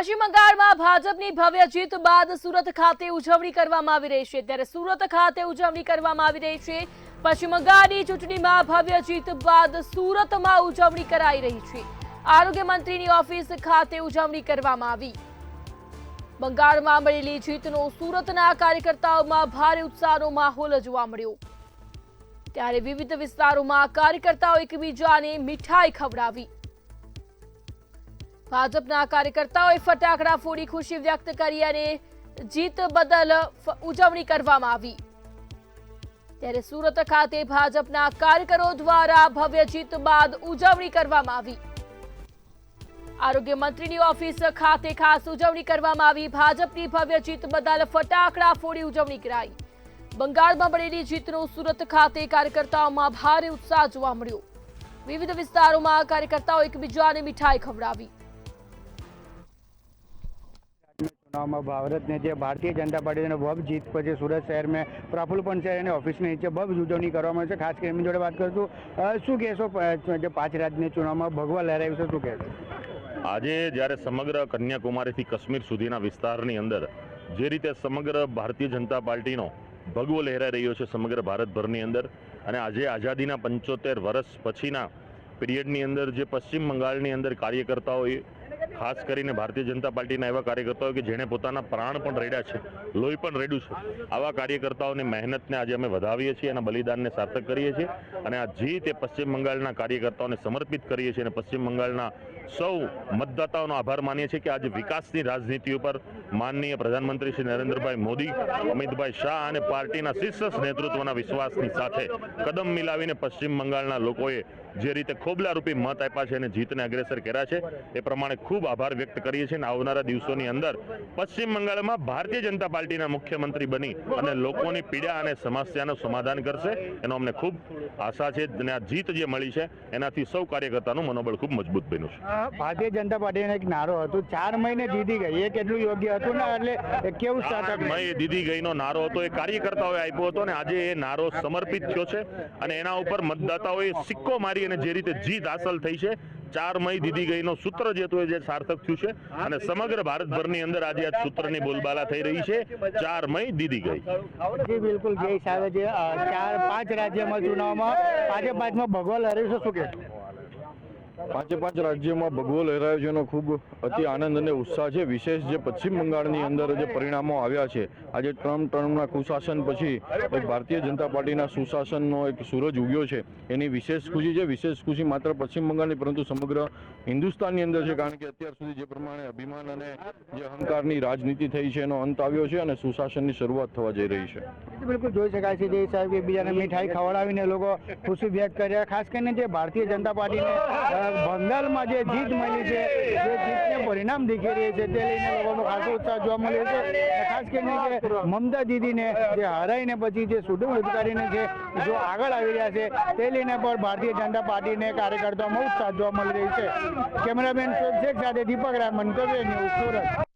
પશ્ચિમ બંગાળમાં ભાજપની ભવ્ય જીત બાદ સુરત ખાતે ઉજવણી કરવામાં આવી રહી છે। ત્યારે સુરત ખાતે ઉજવણી કરવામાં આવી રહી છે। પશ્ચિમ બંગાળની ચૂંટણીમાં ભવ્ય જીત બાદ સુરતમાં ઉજવણી કરાઈ રહી છે। આરોગ્ય મંત્રીની ઓફિસ ખાતે ઉજવણી કરવામાં આવી। બંગાળમાં મળેલી જીતનો સુરતના કાર્યકર્તાઓમાં ભારે ઉત્સાહનો માહોલ જોવા મળ્યો। ત્યારે વિવિધ વિસ્તારોમાં કાર્યકર્તાઓ એકબીજાને મીઠાઈ ખવડાવી। ભાજપના કાર્યકર્તાઓએ ફટાકડા ફોડી ખુશી વ્યક્ત કરી અને જીત બદલ ઉજવણી કરવામાં આવી। ત્યારે સુરત ખાતે ભાજપના કાર્યકરો દ્વારા ભવ્ય જીત બાદ ઉજવણી કરવામાં આવી। આરોગ્ય મંત્રીની ઓફિસ ખાતે ખાસ ઉજવણી કરવામાં આવી। ભાજપની ભવ્ય જીત બદલ ફટાકડા ફોડી ઉજવણી કરાઈ। બંગાળમાં મળેલી જીતનો સુરત ખાતે કાર્યકર્તાઓમાં ભારે ઉત્સાહ જોવા મળ્યો। વિવિધ વિસ્તારોમાં કાર્યકર્તાઓ એકબીજાને મીઠાઈ ખવડાવી। चुनाव में भारत ने जो भारतीय जनता पार्टी ने भव्य जीत पर सूरत शहर में प्रफुल्ल पंचायत ऑफिस नीचे भव्य उजवणी करवामां छे। खास कर जोड़े बात करशुं शुं कहेशो जो 5 राज्य चुनाव में भगवा लहराव्युं छे, शुं कहेशो? આજે જ્યારે સમગ્ર કન્યાકુમારીથી કાશ્મીર સુધીના વિસ્તારની અંદર જે રીતે સમગ્ર ભારતીય જનતા પાર્ટીનો ભગવો લહેરાઈ રહ્યો છે સમગ્ર ભારતભરની અંદર, અને આજે આઝાદીના 75 વર્ષ પછીના પીરિયડની અંદર જે પશ્ચિમ બંગાળની અંદર કાર્યકર્તાઓએ ખાસ કરીને ભારતીય જનતા પાર્ટીના એવા કાર્યકર્તાઓ કે જેણે પોતાના પ્રાણ પણ રેડ્યા છે, લોહી પણ રેડ્યું છે, આવા કાર્યકર્તાઓની મહેનતને આજે અમે વધાવીએ છીએ અને બલિદાનને સાર્થક કરીએ છીએ। અને આ જીત એ પશ્ચિમ બંગાળના કાર્યકર્તાઓને સમર્પિત કરીએ છીએ અને પશ્ચિમ બંગાળના સૌ મતદાતાઓનો આભાર માનીએ છીએ કે આજે વિકાસની રાજનીતિ ઉપર માનનીય પ્રધાનમંત્રી શ્રી નરેન્દ્રભાઈ મોદી, અમિતભાઈ શાહ અને પાર્ટીના શીર્ષ નેતૃત્વના વિશ્વાસની સાથે કદમ મિલાવીને પશ્ચિમ બંગાળના લોકોએ જે રીતે ખોબલારૂપી મત આપ્યા છે અને જીતને અગ્રેસર કર્યા છે એ પ્રમાણે ખૂબ આભાર વ્યક્ત કરીએ છીએ। અને આવનારા દિવસોની અંદર પશ્ચિમ બંગાળમાં ભારતીય જનતા પાર્ટીના મુખ્યમંત્રી બની અને લોકોની પીડા અને સમસ્યાનું સમાધાન કરશે એનો અમને ખૂબ આશા છે। અને આ જીત જે મળી છે એનાથી સૌ કાર્યકર્તાનું મનોબળ ખૂબ મજબૂત બન્યું છે। ભારતીય જનતા પાર્ટીનો એક નારો હતો 4 મહિને દીદી ગઈ, એ કેટલું યોગ્ય હતું ને? એટલે કેવું સ્ટાર્ટઅપ દીદી ગઈનો નારો હતો એ કાર્યકર્તાઓએ આપ્યો હતો અને આજે એ નારો સમર્પિત થયો છે અને એના ઉપર મતદાતાઓએ સિક્કો મારી અને જે રીતે જીત હાંસલ થઈ છે 4 મઈ દીદી ગઈનો સૂત્ર જે હતું એ સાર્થક થયું છે અને સમગ્ર ભારતભરની અંદર આજે આ સૂત્રની બોલબાલા થઈ રહી છે 4 મઈ દીદી ગઈ। જી બિલકુલ, જે હિસાબે જે 4-5 રાજ્યમાં ચુનાવમાં 5-5માં ભગવા લહેરાવ્યું છે, શું કહેશો? 5 રાજ્યોમાં ભગવો લહેરાયો છે એનો ખૂબ અતિ આનંદ અને ઉત્સાહ છે। વિશેષ જે પશ્ચિમ બંગાળની અંદર જે પરિણામો આવ્યા છે, આજે ટર્મના કુશાસન પછી એક ભારતીય જનતા પાર્ટીના સુશાસનનો એક સૂરજ ઉગ્યો છે, એની વિશેષ ખુશી છે। વિશેષ ખુશી માત્ર પશ્ચિમ બંગાળની પરંતુ સમગ્ર હિન્દુસ્તાનની અંદર છે, કારણ કે અત્યાર સુધી જે પ્રમાણે અભિમાન અને જે અહંકારની રાજનીતિ થઈ છે એનો અંત આવ્યો છે અને સુશાસનની શરૂઆત થવા જઈ રહી છે। બિલકુલ જોઈ શકાય છે જે સાહેબ એકબીજાને મીઠાઈ ખવડાવીને લોકો ખુશી વ્યક્ત કર્યા। ખાસ કરીને જે ભારતીય જનતા પાર્ટીને બંગાળમાં જે જીત મળી છે, જે જીતને પરિણામ દેખી રહી છે, તે લઈને લોકોનો ખાસો ઉત્સાહ જોવા મળ્યો છે। ખાસ કરીને જે મમતા દીદીને જે હરાઈને પછી જે સુપ્રીમ અધિકારીને જે જો આગળ આવી રહ્યા છે તે લઈને પણ ભારતીય જનતા પાર્ટીને કાર્યકર્તાઓમાં ઉત્સાહ જોવા મળી રહી છે। કેમેરામેન શેખ સાથે દીપક રામન, કબીર ન્યૂઝ, સુરત।